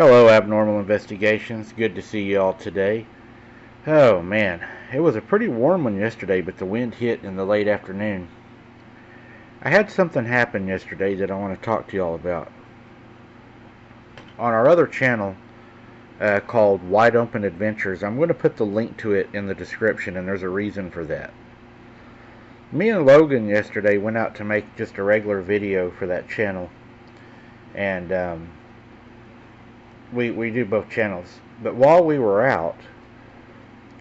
Hello, Abnormal Investigations. Good to see you all today. Oh man, it was a pretty warm one yesterday, but the wind hit in the late afternoon. I had something happen yesterday that I want to talk to you all about. On our other channel called Wide Open Adventures, I'm going to put the link to it in the description, and there's a reason for that. Me and Logan yesterday went out to make just a regular video for that channel, and we do both channels. But while we were out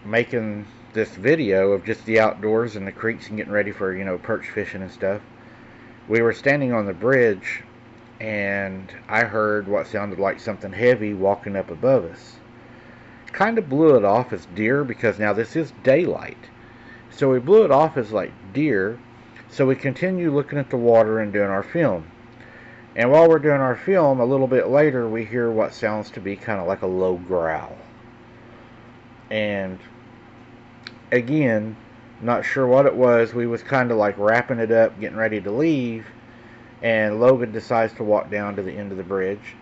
making this video of just the outdoors and the creeks and getting ready for, perch fishing and stuff, we were standing on the bridge and I heard what sounded like something heavy walking up above us. Kind of blew it off as deer because now this is daylight. So we blew it off as like deer. So we continue looking at the water and doing our film. And while we're doing our film, a little bit later, we hear what sounds to be kind of like a low growl. And again, not sure what it was. We was kind of like wrapping it up, getting ready to leave. And Logan decides to walk down to the end of the bridge.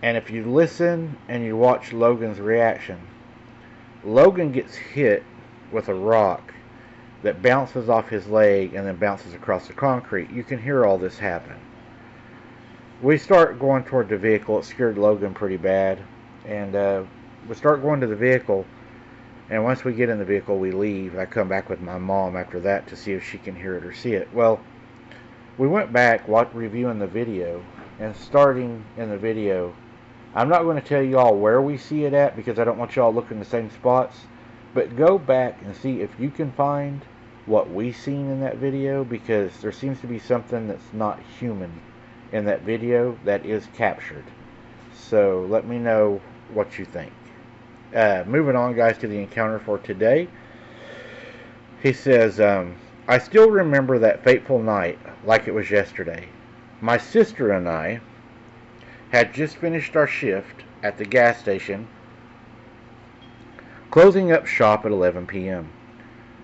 And if you listen and you watch Logan's reaction, Logan gets hit with a rock that bounces off his leg and then bounces across the concrete. You can hear all this happen. We start going toward the vehicle. It scared Logan pretty bad. And we start going to the vehicle. And once we get in the vehicle, we leave. I come back with my mom after that to see if she can hear it or see it. Well, we went back, reviewing the video. And starting in the video, I'm not going to tell you all where we see it at because I don't want you all looking the same spots. But go back and see if you can find what we seen in that video, because there seems to be something that's not human in that video that is captured. So let me know what you think. Moving on, guys, to the encounter for today. He says, I still remember that fateful night like it was yesterday. My sister and I had just finished our shift at the gas station, closing up shop at 11 p.m.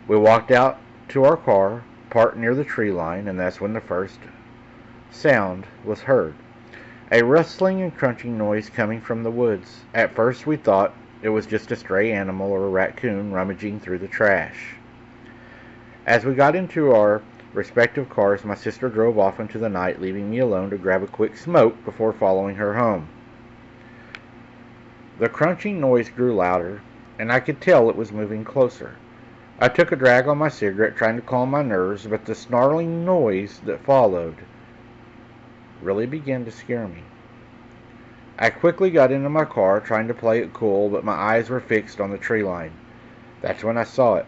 We walked out to our car, parked near the tree line, and that's when the first sound was heard. A rustling and crunching noise coming from the woods. At first we thought it was just a stray animal or a raccoon rummaging through the trash. As we got into our respective cars, my sister drove off into the night, leaving me alone to grab a quick smoke before following her home. The crunching noise grew louder, and I could tell it was moving closer. I took a drag on my cigarette, trying to calm my nerves, but the snarling noise that followed really began to scare me. I quickly got into my car, trying to play it cool, but my eyes were fixed on the tree line. That's when I saw it.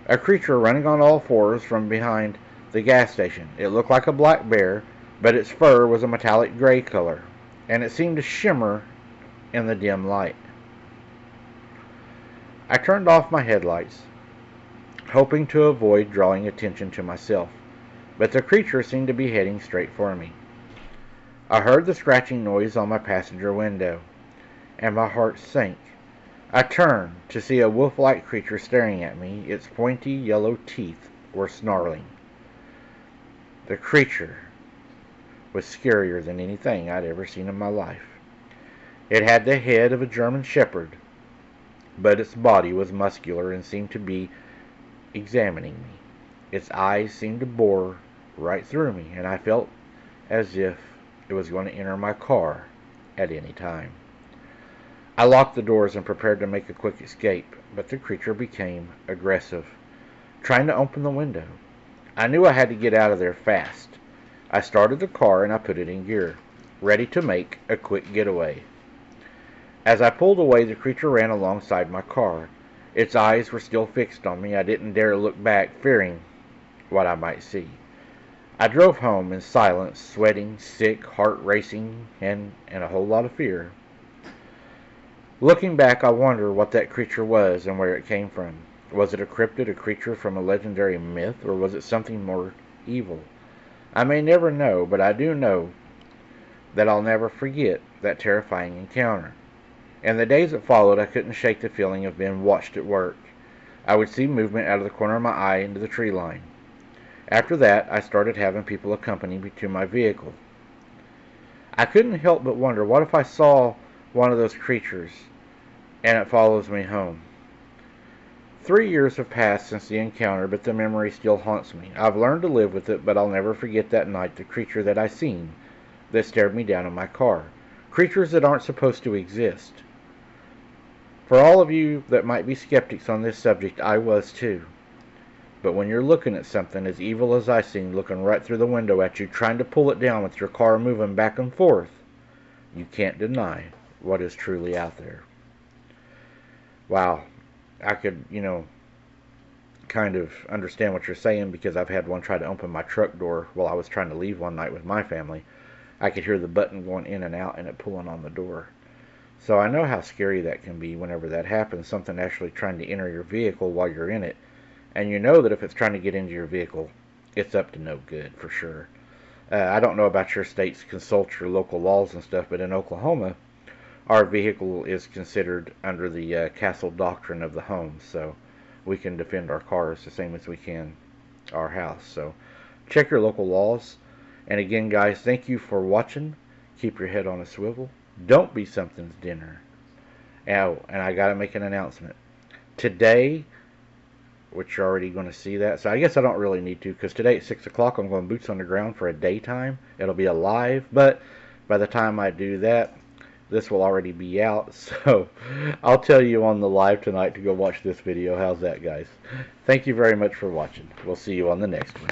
A creature running on all fours from behind the gas station. It looked like a black bear, but its fur was a metallic gray color, and it seemed to shimmer in the dim light. I turned off my headlights, hoping to avoid drawing attention to myself, but the creature seemed to be heading straight for me. I heard the scratching noise on my passenger window, and my heart sank. I turned to see a wolf-like creature staring at me. Its pointy yellow teeth were snarling. The creature was scarier than anything I'd ever seen in my life. It had the head of a German shepherd, but its body was muscular and seemed to be examining me. Its eyes seemed to bore right through me, and I felt as if it was going to enter my car at any time. I locked the doors and prepared to make a quick escape, but the creature became aggressive, trying to open the window. I knew I had to get out of there fast. I started the car and I put it in gear, ready to make a quick getaway. As I pulled away, the creature ran alongside my car. Its eyes were still fixed on me. I didn't dare look back, fearing what I might see. I drove home in silence, sweating, sick, heart racing, and a whole lot of fear. Looking back, I wonder what that creature was and where it came from. Was it a cryptid, a creature from a legendary myth, or was it something more evil? I may never know, but I do know that I'll never forget that terrifying encounter. In the days that followed, I couldn't shake the feeling of being watched at work. I would see movement out of the corner of my eye into the tree line. After that, I started having people accompany me to my vehicle. I couldn't help but wonder, what if I saw one of those creatures, and it follows me home. 3 years have passed since the encounter, but the memory still haunts me. I've learned to live with it, but I'll never forget that night, the creature that I seen, that stared me down in my car. Creatures that aren't supposed to exist. For all of you that might be skeptics on this subject, I was too. But when you're looking at something as evil as I seen looking right through the window at you, trying to pull it down with your car moving back and forth, you can't deny what is truly out there. Wow. I could, kind of understand what you're saying, because I've had one try to open my truck door while I was trying to leave one night with my family. I could hear the button going in and out and it pulling on the door. So I know how scary that can be whenever that happens, something actually trying to enter your vehicle while you're in it. And you know that if it's trying to get into your vehicle, it's up to no good for sure. I don't know about your states, consult your local laws and stuff, but in Oklahoma, our vehicle is considered under the castle doctrine of the home, so we can defend our cars the same as we can our house. So check your local laws. And again, guys, thank you for watching. Keep your head on a swivel. Don't be something's dinner. Oh, and I gotta make an announcement. Today, which you're already going to see that, so I guess I don't really need to, because today at 6 o'clock I'm going boots on the ground for a daytime. It'll be a live, but by the time I do that, this will already be out, so I'll tell you on the live tonight to go watch this video. How's that, guys? Thank you very much for watching. We'll see you on the next one.